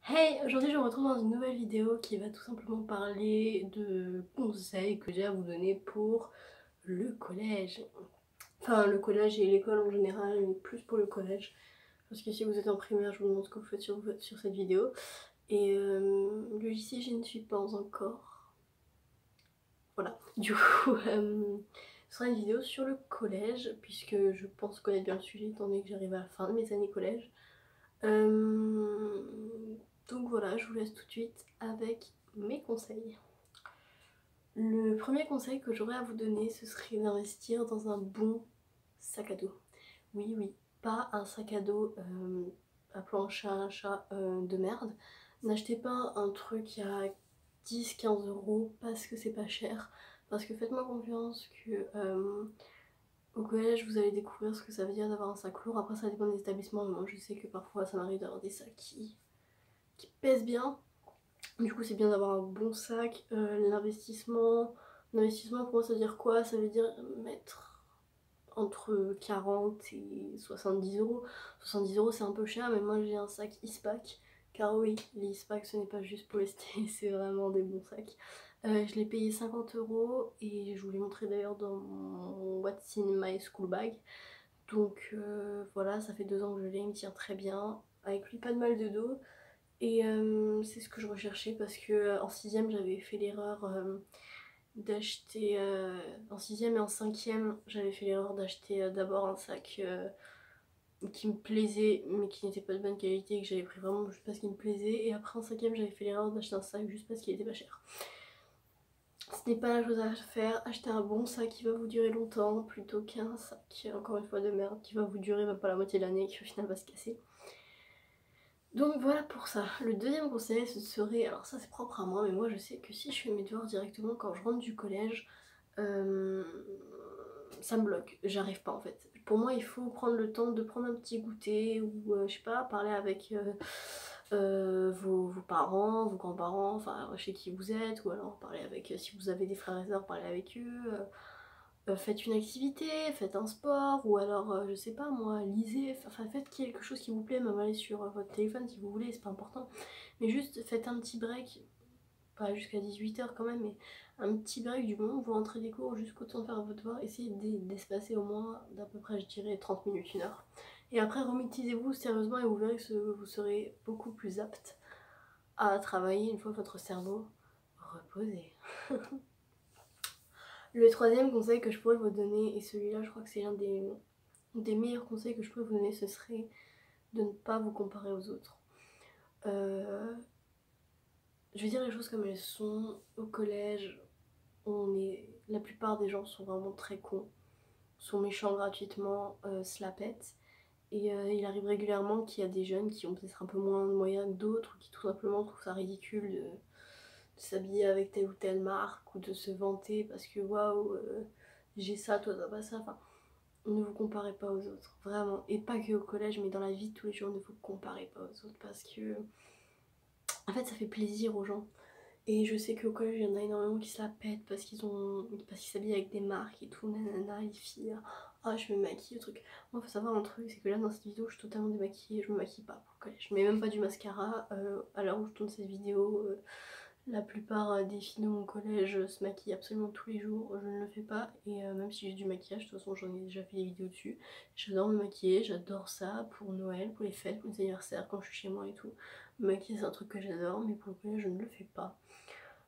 Hey, aujourd'hui je me retrouve dans une nouvelle vidéo qui va tout simplement parler de conseils que j'ai à vous donner pour le collège. Enfin le collège et l'école en général, mais plus pour le collège. Parce que si vous êtes en primaire, je vous demande ce que vous faites sur cette vidéo. Et le lycée, je ne suis pas encore. Voilà. Du coup, ce sera une vidéo sur le collège, puisque je pense connaître bien le sujet étant donné que j'arrive à la fin de mes années collège. Donc voilà, je vous laisse tout de suite avec mes conseils. Le premier conseil que j'aurais à vous donner, ce serait d'investir dans un bon sac à dos. Oui, oui, pas un sac à dos, appelons un chat de merde. N'achetez pas un truc à 10-15 € parce que c'est pas cher. Parce que faites-moi confiance que au collège, vous allez découvrir ce que ça veut dire d'avoir un sac lourd. Après, ça dépend des établissements. Moi, je sais que parfois, ça m'arrive d'avoir des sacs qui pèsent bien. Du coup, c'est bien d'avoir un bon sac. L'investissement, pour moi, ça veut dire quoi? Ça veut dire mettre entre 40 et 70 €. 70 €, c'est un peu cher, mais moi, j'ai un sac Eastpak. Car oui, les Eastpak, ce n'est pas juste polester, c'est vraiment des bons sacs. Je l'ai payé 50 € et je vous l'ai montré d'ailleurs dans mon What's in my school bag. Donc voilà, ça fait 2 ans que je l'ai, il me tient très bien. Avec lui, pas de mal de dos. Et c'est ce que je recherchais parce que en 6ème j'avais fait l'erreur d'acheter. En 6ème et en 5ème j'avais fait l'erreur d'acheter d'abord un sac qui me plaisait mais qui n'était pas de bonne qualité et que j'avais pris vraiment juste parce qu'il me plaisait. Et après en 5ème j'avais fait l'erreur d'acheter un sac juste parce qu'il était pas cher. Ce n'est pas la chose à faire, achetez un bon sac qui va vous durer longtemps plutôt qu'un sac, encore une fois de merde, qui va vous durer même pas la moitié de l'année et qui au final va se casser. Donc voilà pour ça. Le deuxième conseil, ce serait, alors ça c'est propre à moi, mais moi je sais que si je fais mes devoirs directement quand je rentre du collège, euh, ça me bloque, j'arrive pas en fait. Pour moi il faut prendre le temps de prendre un petit goûter ou je sais pas, parler avec vos parents, vos grands-parents, enfin chez qui vous êtes, ou alors parler avec, si vous avez des frères et sœurs, parler avec eux. Faites une activité, faites un sport, ou alors, je sais pas moi, lisez, enfin faites quelque chose qui vous plaît, même aller sur votre téléphone si vous voulez, c'est pas important. Mais juste faites un petit break, pas jusqu'à 18 h quand même, mais un petit break du moment où vous rentrez des cours jusqu'au temps de faire votre devoir, essayez d'espacer au moins d'à peu près, je dirais, 30 minutes, 1 heure. Et après, remétisez-vous sérieusement et vous verrez que vous serez beaucoup plus apte à travailler une fois votre cerveau reposé. Le troisième conseil que je pourrais vous donner, et celui-là je crois que c'est l'un des meilleurs conseils que je peux vous donner, ce serait de ne pas vous comparer aux autres. Je vais dire les choses comme elles sont. Au collège, la plupart des gens sont vraiment très cons, sont méchants gratuitement, se la pètent. Et il arrive régulièrement qu'il y a des jeunes qui ont peut-être un peu moins de moyens que d'autres, qui tout simplement trouvent ça ridicule de s'habiller avec telle ou telle marque ou de se vanter parce que waouh, j'ai ça, toi t'as pas ça. Enfin, ne vous comparez pas aux autres, vraiment. Et pas que au collège, mais dans la vie de tous les jours, ne vous comparez pas aux autres parce que, en fait, ça fait plaisir aux gens. Et je sais qu'au collège, il y en a énormément qui se la pètent parce qu'ils s'habillent avec des marques et tout, nanana, les filles. Ah, je me maquille, le truc. Moi, faut savoir un truc, c'est que là, dans cette vidéo, je suis totalement démaquillée, je me maquille pas pour le collège. Je mets même pas du mascara à l'heure où je tourne cette vidéo. La plupart des filles de mon collège se maquillent absolument tous les jours, je ne le fais pas. Et même si j'ai du maquillage, de toute façon j'en ai déjà fait des vidéos dessus. J'adore me maquiller, j'adore ça pour Noël, pour les fêtes, pour les anniversaires, quand je suis chez moi et tout. Me maquiller c'est un truc que j'adore, mais pour le collège je ne le fais pas.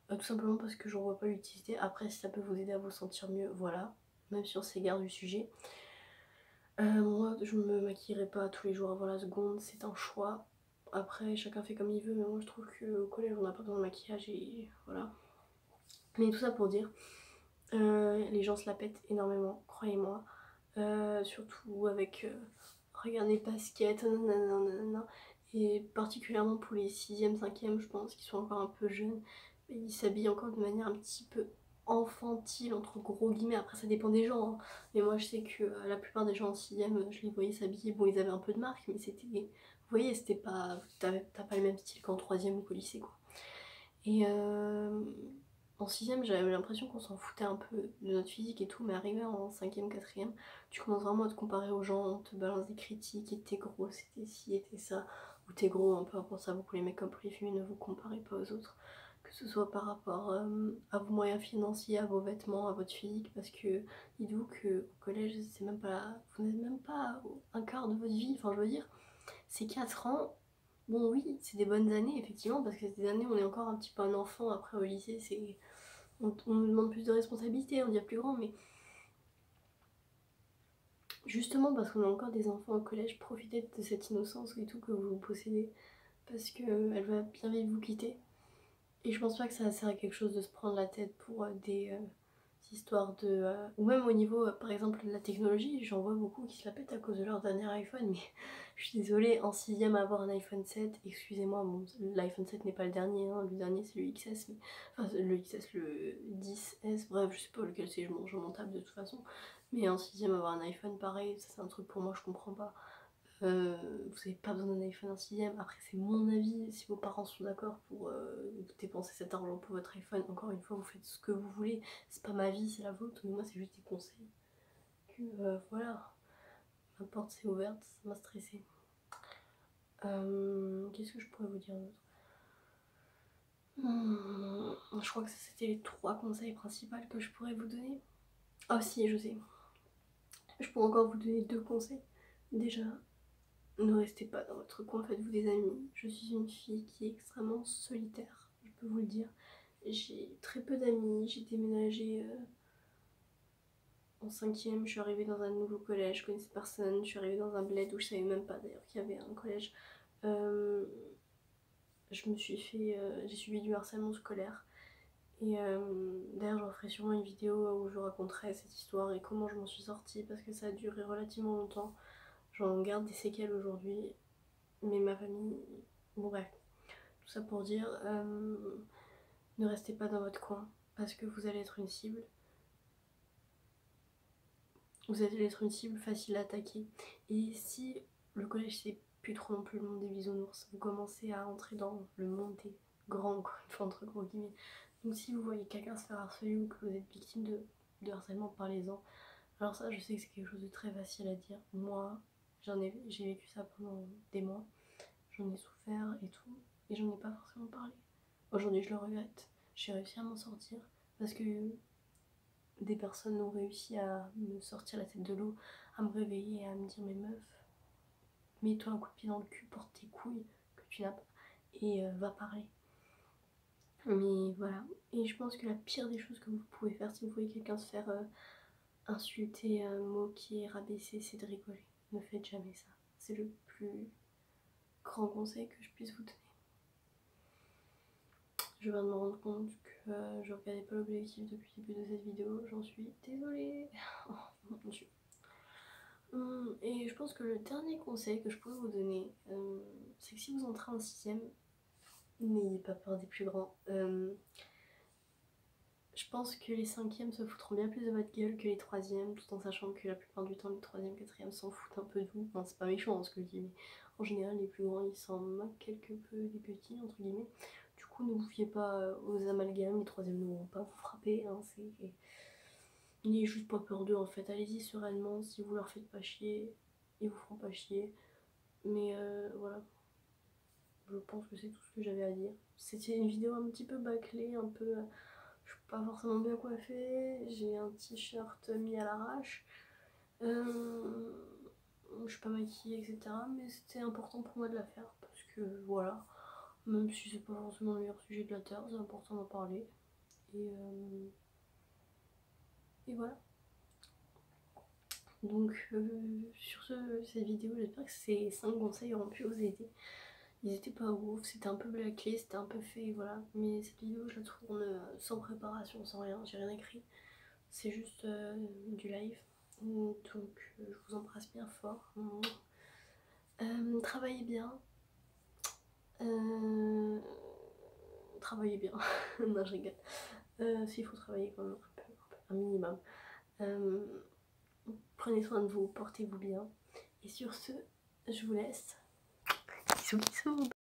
Tout simplement parce que je ne vois pas l'utilité. Après si ça peut vous aider à vous sentir mieux, voilà. Même si on s'égare du sujet. Moi je me maquillerai pas tous les jours avant la seconde, c'est un choix. Après chacun fait comme il veut, mais moi je trouve qu'au collège on n'a pas besoin de maquillage et voilà. Mais tout ça pour dire, les gens se la pètent énormément, croyez-moi. Surtout avec regardez basket, nanana. Et particulièrement pour les 6e, 5e, je pense, qui sont encore un peu jeunes, ils s'habillent encore de manière un petit peu infantile, entre gros guillemets. Après, ça dépend des gens, hein. Mais moi, je sais que la plupart des gens en 6e, je les voyais s'habiller. Bon, ils avaient un peu de marque, mais c'était. Vous voyez, c'était pas. T'as pas le même style qu'en 3e ou qu'au lycée, quoi. Et en 6ème, j'avais l'impression qu'on s'en foutait un peu de notre physique et tout, mais arrivé en 5ème, 4ème, tu commences vraiment à te comparer aux gens, on te balance des critiques, et t'es gros, c'était ci, et t'es ça. ou t'es gros, hein, peu importe, ça beaucoup les mecs comme pour les filles, ne vous comparez pas aux autres. Que ce soit par rapport à vos moyens financiers, à vos vêtements, à votre physique, parce que dites-vous qu'au collège, c'est même pas, vous n'êtes même pas un quart de votre vie, enfin je veux dire, c'est 4 ans. Bon oui, c'est des bonnes années effectivement, parce que c'est des années où on est encore un petit peu un enfant. Après au lycée, on nous demande plus de responsabilités, on devient plus grand, mais justement parce qu'on est encore des enfants au collège, profitez de cette innocence et tout que vous possédez, parce qu'elle va bien vite vous quitter. Et je pense pas que ça sert à quelque chose de se prendre la tête pour des histoires de... ou même au niveau, par exemple, de la technologie, j'en vois beaucoup qui se la pètent à cause de leur dernier iPhone, mais je suis désolée, en 6ème avoir un iPhone 7, excusez-moi, bon, l'iPhone 7 n'est pas le dernier, hein, le dernier c'est le XS, mais... enfin le XS, le 10S, bref, je sais pas lequel c'est, je m'en tape de toute façon, mais en 6ème avoir un iPhone pareil, ça c'est un truc pour moi, je comprends pas. Vous n'avez pas besoin d'un iPhone en 6ème. Après, c'est mon avis. Si vos parents sont d'accord pour dépenser cet argent pour votre iPhone, encore une fois, vous faites ce que vous voulez. C'est pas ma vie, c'est la vôtre. Mais moi, c'est juste des conseils. Que voilà, ma porte s'est ouverte, ça m'a stressée. Qu'est-ce que je pourrais vous dire d'autre? Je crois que c'était les 3 conseils principaux que je pourrais vous donner. Ah, si, je sais. Je pourrais encore vous donner 2 conseils. Déjà, ne restez pas dans votre coin, faites-vous des amis. Je suis une fille qui est extrêmement solitaire, je peux vous le dire. J'ai très peu d'amis, j'ai déménagé en 5ème, je suis arrivée dans un nouveau collège, je connaissais personne, je suis arrivée dans un bled où je savais même pas d'ailleurs qu'il y avait un collège. J'ai subi du harcèlement scolaire. Et d'ailleurs j'en ferai sûrement une vidéo où je raconterai cette histoire et comment je m'en suis sortie parce que ça a duré relativement longtemps. J'en garde des séquelles aujourd'hui, mais ma famille... Bon bref, tout ça pour dire, ne restez pas dans votre coin parce que vous allez être une cible. Vous allez être une cible facile à attaquer. Et si le collège c'est plus trop non plus le monde des bisounours, vous commencez à entrer dans le monde des grands, encore une fois entre gros guillemets. Donc si vous voyez quelqu'un se faire harceler ou que vous êtes victime de harcèlement, parlez-en. Alors ça, je sais que c'est quelque chose de très facile à dire. Moi, j'ai vécu ça pendant des mois. J'en ai souffert et tout. Et j'en ai pas forcément parlé. Aujourd'hui, je le regrette. J'ai réussi à m'en sortir parce que des personnes ont réussi à me sortir la tête de l'eau, à me réveiller et à me dire mais meuf, mets-toi un coup de pied dans le cul, porte tes couilles que tu n'as pas et va parler. Mais voilà. Et je pense que la pire des choses que vous pouvez faire si vous voyez quelqu'un se faire insulter, moquer, rabaisser, c'est de rigoler. Ne faites jamais ça. C'est le plus grand conseil que je puisse vous donner. Je viens de me rendre compte que je regardais pas l'objectif depuis le début de cette vidéo, j'en suis désolée. Oh mon dieu. Et je pense que le dernier conseil que je pourrais vous donner, c'est que si vous entrez en 6ème, n'ayez pas peur des plus grands. Je pense que les 5ème se foutront bien plus de votre gueule que les 3ème, tout en sachant que la plupart du temps les 3ème, 4ème s'en foutent un peu de vous. Enfin, c'est pas méchant hein, ce que je dis, mais en général les plus grands ils s'en moquent quelque peu des petits, entre guillemets. Du coup ne vous fiez pas aux amalgames, les 3ème ne vont pas vous frapper, hein, n'ayez juste pas peur d'eux en fait, allez-y sereinement, si vous leur faites pas chier, ils vous feront pas chier. Mais voilà, je pense que c'est tout ce que j'avais à dire. C'était une vidéo un petit peu bâclée, un peu... je suis pas forcément bien coiffée, j'ai un t-shirt mis à l'arrache. Je suis pas maquillée, etc. Mais c'était important pour moi de la faire parce que voilà, même si c'est pas forcément le meilleur sujet de la Terre, c'est important d'en parler. Et voilà. Donc sur cette vidéo, j'espère que ces 5 conseils auront pu vous aider. Ils étaient pas ouf, c'était un peu bâclé, c'était un peu fait, voilà. Mais cette vidéo, je la tourne sans préparation, sans rien, j'ai rien écrit. C'est juste du live. Donc je vous embrasse bien fort. Travaillez bien. Travaillez bien. Non, je rigole. S'il faut travailler quand même un minimum. Prenez soin de vous, portez-vous bien. Et sur ce, je vous laisse. Bisous, bisous.